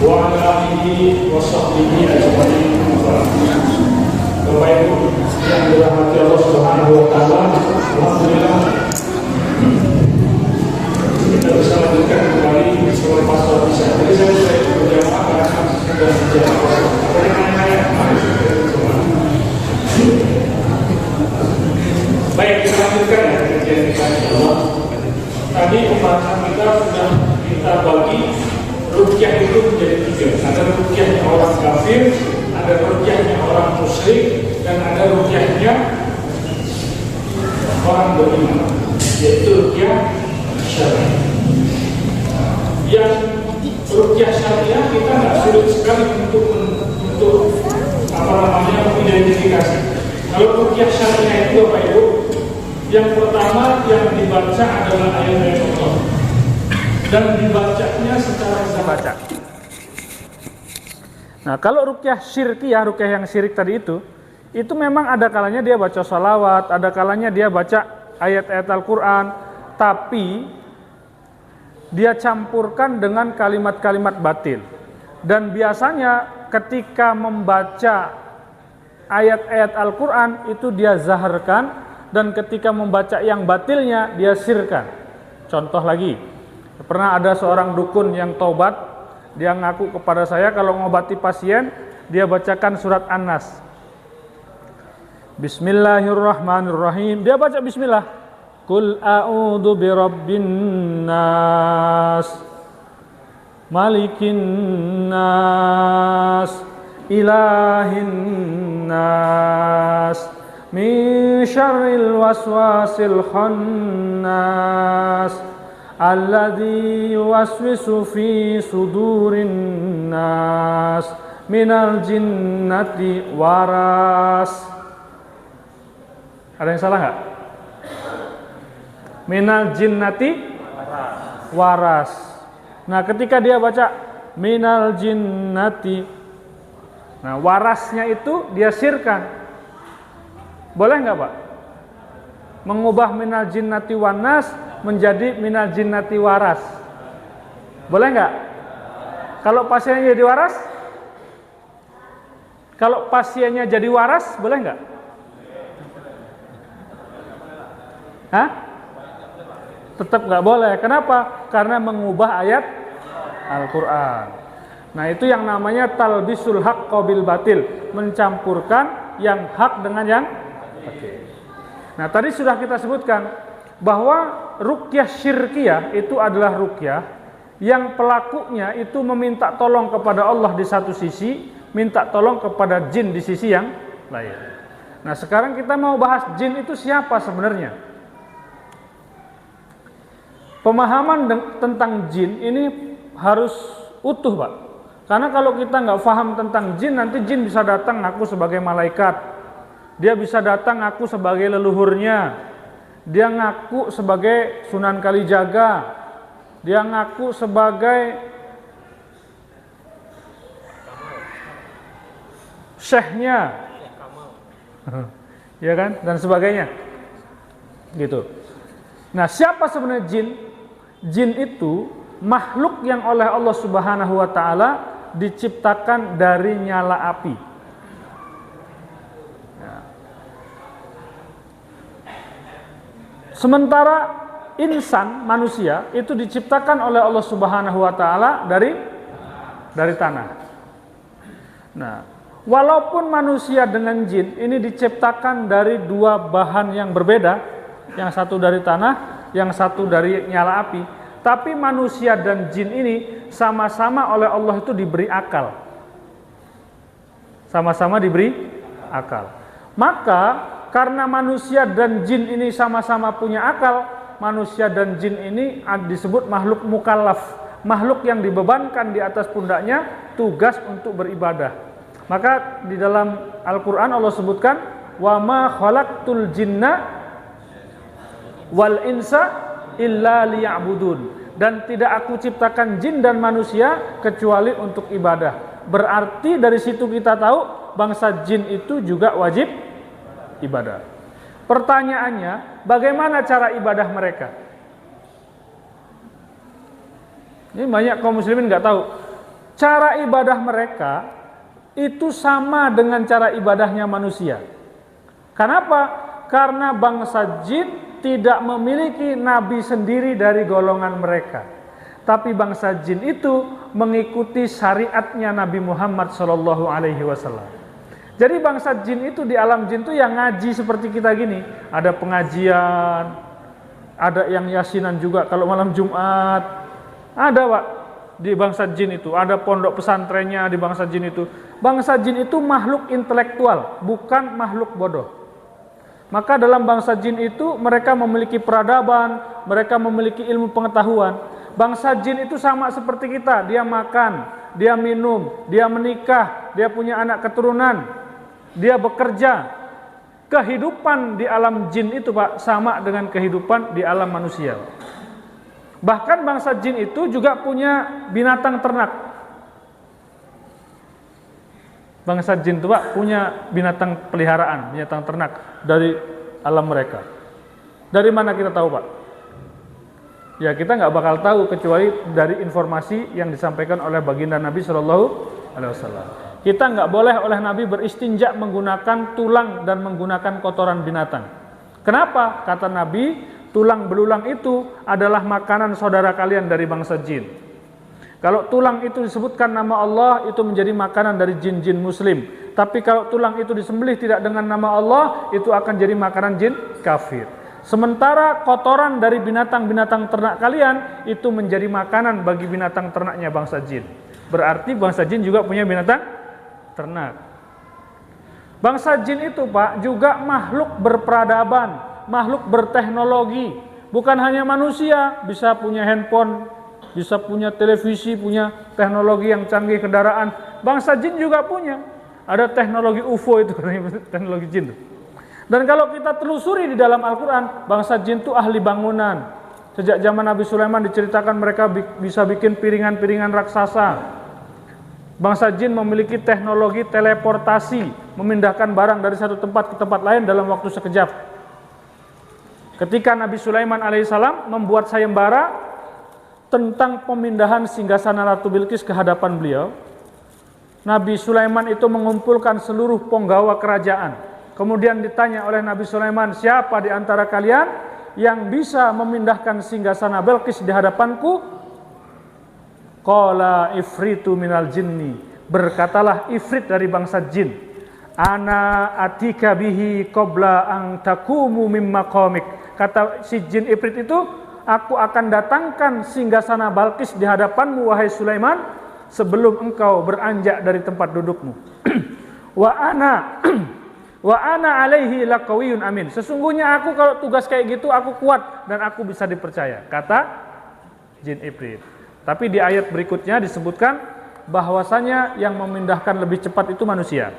wa ala alihi wa sahbihi ajma'in. Bapak Ibu yang dirahmati Allah Subhanahu wa taala, alhamdulillah kita bisa lanjutkan kembali sekolah pastor bisa. Jadi saya sudah berjamaah karena sudah berjamaah. Baik, kita lanjutkan ya kajian kita insyaallah. Tadi pembahasan kita sudah kita bagi ruqyah itu menjadi tiga. Ada ruqyahnya orang kafir, ada ruqyahnya orang musyrik, dan ada ruqyahnya orang beriman, yaitu ruqyah syariah. Yang ruqyah syariah kita nggak sulit sekali untuk mengidentifikasi. Kalau ruqyah syariah itu Bapak Ibu, yang pertama yang dibaca adalah ayat-ayat Allah dan dibacanya secara dibaca. Nah, kalau ruqyah syirkiyah, ruqyah yang syirik tadi itu memang ada kalanya dia baca sholawat, ada kalanya dia baca ayat-ayat Al-Quran, tapi dia campurkan dengan kalimat-kalimat batil. Dan biasanya ketika membaca ayat-ayat Al-Quran itu dia zaharkan, dan ketika membaca yang batilnya dia sirkan. Contoh lagi, pernah ada seorang dukun yang taubat, dia ngaku kepada saya kalau ngobati pasien dia bacakan surat An-Nas. Bismillahirrahmanirrahim. Dia baca bismillah. Qul a'udzu birabbin nas, malikin nas, ilahin nas, min syarril waswasil khannas, alladzi yuwaswisu fi sudurin nas, minal jinnati waras. Ada yang salah nggak? Minal jinnati waras. Nah, ketika dia baca minal jinnati, nah warasnya itu dia sirkan. Boleh nggak Pak? Mengubah minal jinnati wanas menjadi minal jinnati waras. Boleh nggak? Kalau pasiennya jadi waras? Kalau pasiennya jadi waras, boleh nggak? Hah? Tetap nggak boleh. Kenapa? Karena mengubah ayat Al-Quran. Nah, itu yang namanya talbisul haqqa bil batil, mencampurkan yang hak dengan yang batil. Nah, tadi sudah kita sebutkan bahwa ruqyah syirkiyah itu adalah ruqyah yang pelakunya itu meminta tolong kepada Allah di satu sisi, minta tolong kepada jin di sisi yang lain. Nah, sekarang kita mau bahas jin itu siapa sebenarnya. Pemahaman tentang jin ini harus utuh Pak. Karena kalau kita nggak paham tentang jin, nanti jin bisa datang ngaku sebagai malaikat, dia bisa datang ngaku sebagai leluhurnya, dia ngaku sebagai Sunan Kalijaga, dia ngaku sebagai syekhnya, ya kan, dan sebagainya, gitu. Nah, siapa sebenarnya jin? Jin itu makhluk yang oleh Allah Subhanahu wa taala diciptakan dari nyala api. Ya. Sementara insan, manusia itu diciptakan oleh Allah Subhanahu wa taala dari tanah. Nah, walaupun manusia dengan jin ini diciptakan dari dua bahan yang berbeda, yang satu dari tanah, yang satu dari nyala api, tapi manusia dan jin ini sama-sama oleh Allah itu diberi akal. Sama-sama diberi akal. Maka karena manusia dan jin ini sama-sama punya akal, manusia dan jin ini disebut makhluk mukallaf, makhluk yang dibebankan di atas pundaknya tugas untuk beribadah. Maka di dalam Al-Quran Allah sebutkan, wa ma khalaqtul jinna wal insa illa liya'budun, dan tidak aku ciptakan jin dan manusia kecuali untuk ibadah. Berarti dari situ kita tahu bangsa jin itu juga wajib ibadah. Pertanyaannya, bagaimana cara ibadah mereka? Ini banyak kaum muslimin nggak tahu. cara ibadah mereka itu sama dengan cara ibadahnya manusia. Kenapa? Karena bangsa jin tidak memiliki nabi sendiri dari golongan mereka. Tapi bangsa jin itu mengikuti syariatnya Nabi Muhammad SAW. Jadi bangsa jin itu di alam jin itu yang ngaji seperti kita gini. Ada pengajian, ada yang yasinan juga kalau malam Jumat. Ada Pak, di bangsa jin itu. Ada pondok pesantrennya di bangsa jin itu. Bangsa jin itu makhluk intelektual, bukan makhluk bodoh. Maka dalam bangsa jin itu mereka memiliki peradaban, mereka memiliki ilmu pengetahuan. Bangsa jin itu sama seperti kita, dia makan, dia minum, dia menikah, dia punya anak keturunan, dia bekerja. Kehidupan di alam jin itu Pak sama dengan kehidupan di alam manusia. Bahkan bangsa jin itu juga punya binatang ternak. Bangsa jin itu Pak punya binatang peliharaan, binatang ternak dari alam mereka. Dari mana kita tahu Pak? Ya kita nggak bakal tahu kecuali dari informasi yang disampaikan oleh baginda Nabi SAW. Kita nggak boleh oleh Nabi beristinja menggunakan tulang dan menggunakan kotoran binatang. Kenapa? Kata Nabi, tulang belulang itu adalah makanan saudara kalian dari bangsa jin. Kalau tulang itu disebutkan nama Allah, itu menjadi makanan dari jin-jin muslim. Tapi kalau tulang itu disembelih tidak dengan nama Allah, itu akan jadi makanan jin kafir. Sementara kotoran dari binatang-binatang ternak kalian, itu menjadi makanan bagi binatang ternaknya bangsa jin. Berarti bangsa jin juga punya binatang ternak. Bangsa jin itu Pak, juga makhluk berperadaban, makhluk berteknologi. Bukan hanya manusia, bisa punya handphone, bisa punya televisi, punya teknologi yang canggih kendaraan. Bangsa jin juga punya. Ada teknologi UFO itu, teknologi jin. Dan kalau kita telusuri di dalam Al-Quran, bangsa jin itu ahli bangunan. Sejak zaman Nabi Sulaiman diceritakan mereka bisa bikin piringan-piringan raksasa. Bangsa jin memiliki teknologi teleportasi, memindahkan barang dari satu tempat ke tempat lain dalam waktu sekejap. Ketika Nabi Sulaiman alaihissalam membuat sayembara tentang pemindahan singgasana Ratu Bilqis ke hadapan beliau, Nabi Sulaiman itu mengumpulkan seluruh penggawa kerajaan. Kemudian ditanya oleh Nabi Sulaiman, siapa di antara kalian yang bisa memindahkan singgasana Bilqis di hadapanku? Qala ifritu minal jinni, berkatalah ifrit dari bangsa jin, ana atika bihi qabla ang takumu mim maqamik. Kata si jin ifrit itu, aku akan datangkan singgasana Bilqis di hadapanmu wahai Sulaiman sebelum engkau beranjak dari tempat dudukmu. Wa ana alaihi laqawiyyun amin. Sesungguhnya aku kalau tugas kayak gitu aku kuat dan aku bisa dipercaya, kata jin ifrit. Tapi di ayat berikutnya disebutkan bahwasanya yang memindahkan lebih cepat itu manusia.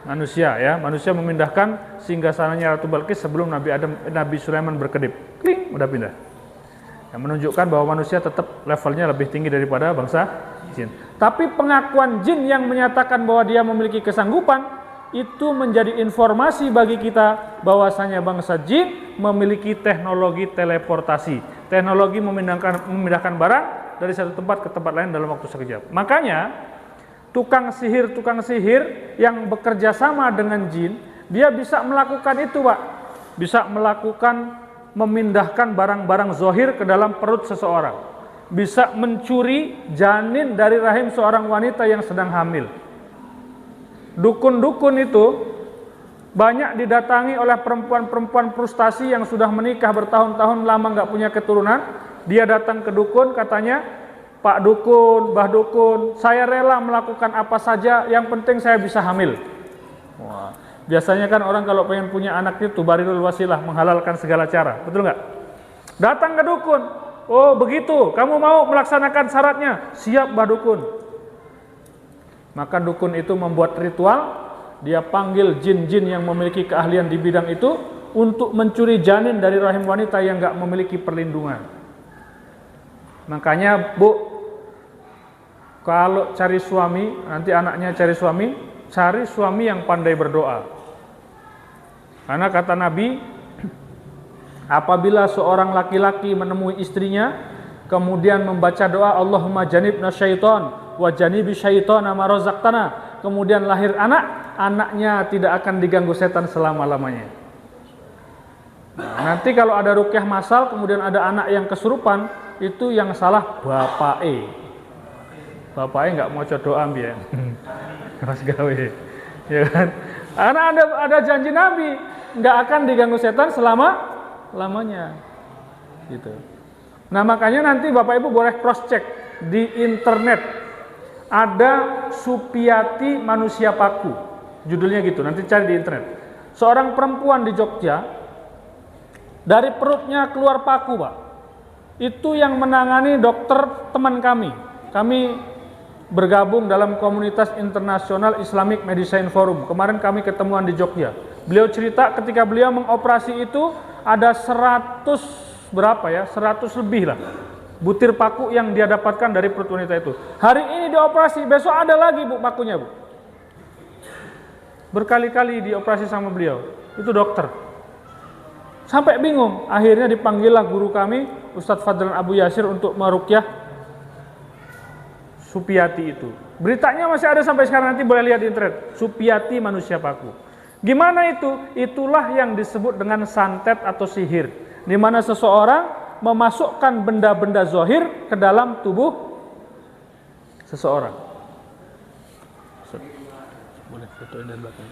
Manusia memindahkan singgasananya Ratu Bilqis sebelum Nabi Sulaiman berkedip. Kling, udah pindah. Yang menunjukkan bahwa manusia tetap levelnya lebih tinggi daripada bangsa jin. Tapi pengakuan jin yang menyatakan bahwa dia memiliki kesanggupan itu menjadi informasi bagi kita bahwasanya bangsa jin memiliki teknologi teleportasi, teknologi memindahkan barang dari satu tempat ke tempat lain dalam waktu sekejap. Makanya tukang sihir yang bekerja sama dengan jin, dia bisa melakukan itu Pak, bisa melakukan memindahkan barang-barang zohir ke dalam perut seseorang, bisa mencuri janin dari rahim seorang wanita yang sedang hamil. Dukun-dukun itu banyak didatangi oleh perempuan-perempuan frustasi yang sudah menikah bertahun-tahun lama nggak punya keturunan. Dia datang ke dukun, katanya, Pak Dukun, Mbah Dukun, saya rela melakukan apa saja, yang penting saya bisa hamil. Wah, biasanya kan orang kalau pengen punya anak itu barilul wasilah, menghalalkan segala cara, betul nggak? Datang ke dukun, oh begitu, kamu mau melaksanakan syaratnya, siap Mbah Dukun. Maka dukun itu membuat ritual, dia panggil jin-jin yang memiliki keahlian di bidang itu untuk mencuri janin dari rahim wanita yang nggak memiliki perlindungan. Makanya Bu, kalau cari suami, nanti anaknya cari suami yang pandai berdoa. Karena kata Nabi, apabila seorang laki-laki menemui istrinya kemudian membaca doa Allahumma janibna syaiton wa janibi syaitona ma razaqtana, kemudian lahir anak, anaknya tidak akan diganggu setan selama-lamanya. Nah, nanti kalau ada ruqyah masal kemudian ada anak yang kesurupan, itu yang salah bapake. Bapake nggak mau doa ambil Mas gawe. Ya kan? Karena ada janji Nabi nggak akan diganggu setan selama-lamanya. Gitu. Nah, makanya nanti Bapak Ibu boleh cross check di internet. Ada Supiati Manusia Paku. Judulnya gitu, nanti cari di internet. Seorang perempuan di Jogja, dari perutnya keluar paku, Pak. Itu yang menangani dokter teman kami. Kami bergabung dalam komunitas internasional Islamic Medicine Forum. Kemarin kami ketemuan di Jogja. Beliau cerita ketika beliau mengoperasi itu ada 100 berapa ya? 100 lebih lah butir paku yang dia dapatkan dari perut wanita itu. Hari ini dioperasi, besok ada lagi Bu pakunya, Bu. Berkali-kali dioperasi sama beliau. Itu dokter. Sampai bingung, akhirnya dipanggillah guru kami, Ustadz Fadlan Abu Yasir, untuk meruqyah Supiati itu. Beritanya masih ada sampai sekarang, nanti boleh lihat di internet. Supiati Manusia Paku. Gimana itu? Itulah yang disebut dengan santet atau sihir, di mana seseorang memasukkan benda-benda zahir ke dalam tubuh seseorang. Boleh fotoin dari belakang.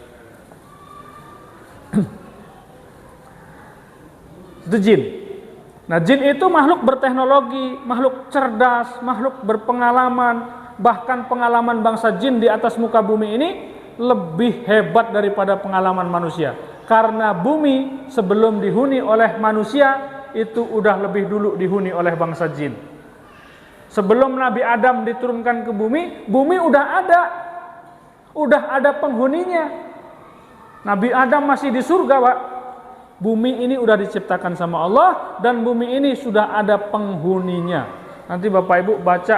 Itu jin. Nah, jin itu makhluk berteknologi, makhluk cerdas, makhluk berpengalaman. Bahkan pengalaman bangsa jin di atas muka bumi ini lebih hebat daripada pengalaman manusia. Karena bumi sebelum dihuni oleh manusia itu udah lebih dulu dihuni oleh bangsa jin. Sebelum Nabi Adam diturunkan ke bumi, bumi udah ada penghuninya. Nabi Adam masih di surga, Pak. Bumi ini udah diciptakan sama Allah dan bumi ini sudah ada penghuninya. Nanti Bapak Ibu baca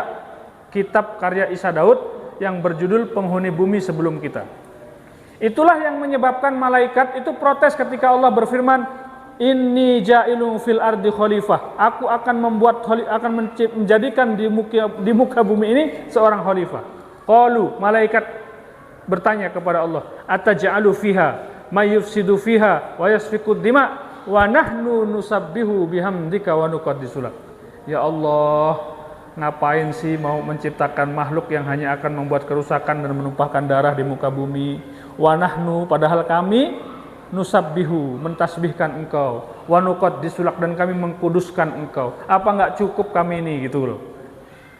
kitab karya Isa Daud yang berjudul Penghuni Bumi Sebelum Kita. Itulah yang menyebabkan malaikat itu protes ketika Allah berfirman, Inni ja'ilun fil ardi khalifah. Aku akan menjadikan di muka bumi ini seorang khalifah. Qalu, malaikat bertanya kepada Allah, ataj'alu fiha may yufsidu fiha wa yasfikud dima wa nahnu nusabbihu bihamdika wa nuqaddisu lak. Ya Allah, ngapain sih mau menciptakan makhluk yang hanya akan membuat kerusakan dan menumpahkan darah di muka bumi? Wa nahnu, padahal kami nusabbihu, mentasbihkan engkau, wa nuqaddisu lak, dan kami mengkuduskan engkau. Apa enggak cukup kami ini, gitu loh.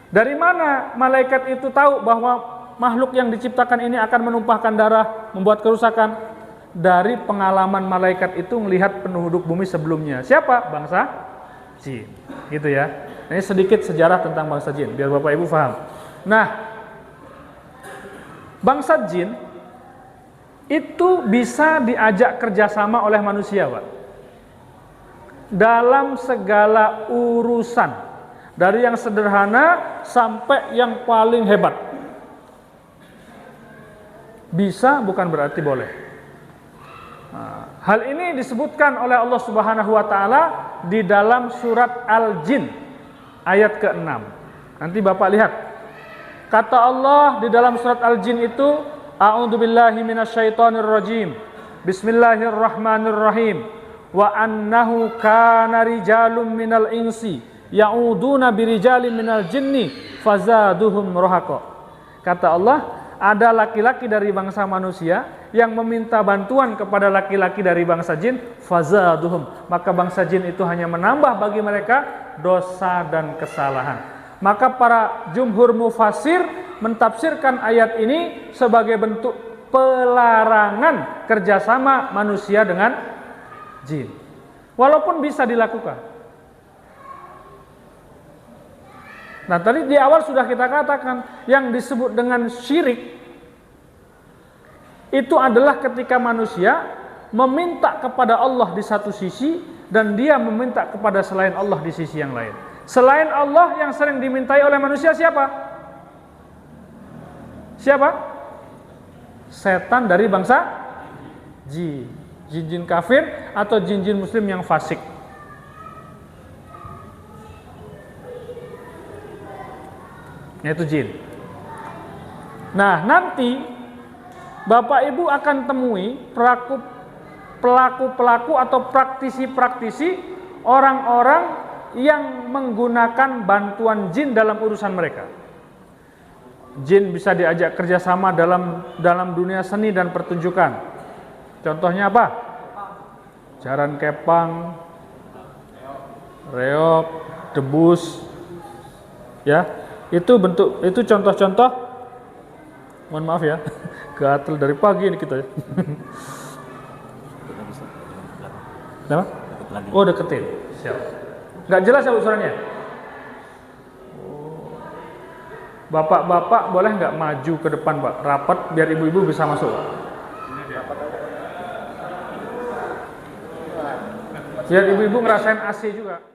Dari mana malaikat itu tahu bahwa makhluk yang diciptakan ini akan menumpahkan darah, membuat kerusakan? Dari pengalaman malaikat itu melihat penduduk bumi sebelumnya. Siapa? Bangsa jin. Gitu ya. Ini sedikit sejarah tentang bangsa jin, biar Bapak Ibu paham. Nah, bangsa jin itu bisa diajak kerjasama oleh manusia, Pak, dalam segala urusan, dari yang sederhana sampai yang paling hebat. Bisa bukan berarti boleh. Nah, hal ini disebutkan oleh Allah Subhanahu wa Ta'ala di dalam surat Al-Jin ayat ke-6. Nanti Bapak lihat, kata Allah di dalam surat Al-Jin itu, A'udzu billahi minasyaitonir rajim. Bismillahirrahmanirrahim. Wa annahu kana rijalun minal insi ya'uduna birijalin minal jinni fazaduhum rahaqa. Kata Allah, ada laki-laki dari bangsa manusia yang meminta bantuan kepada laki-laki dari bangsa jin, fazaduhum, maka bangsa jin itu hanya menambah bagi mereka dosa dan kesalahan. Maka para jumhur mufassir mentafsirkan ayat ini sebagai bentuk pelarangan kerjasama manusia dengan jin, walaupun bisa dilakukan. Nah, tadi di awal sudah kita katakan, yang disebut dengan syirik itu adalah ketika manusia meminta kepada Allah di satu sisi dan dia meminta kepada selain Allah di sisi yang lain. Selain Allah yang sering dimintai oleh manusia siapa? Siapa? Setan dari bangsa jin. Jin-jin kafir atau jin-jin muslim yang fasik. yaitu jin. Nah, nanti Bapak Ibu akan temui pelaku-pelaku atau praktisi-praktisi orang-orang yang menggunakan bantuan jin dalam urusan mereka. Jin bisa diajak kerjasama dalam dunia seni dan pertunjukan. Contohnya apa? Jaran kepang, reog, debus, ya, itu contoh-contoh. Mohon maaf ya, gatel dari pagi ini kita ya. Kenapa? Oh, deketin. Siap. Nggak jelas ya usurannya? Bapak-bapak boleh nggak maju ke depan, Pak? Rapat biar ibu-ibu bisa masuk. Biar ibu-ibu ngerasain AC juga.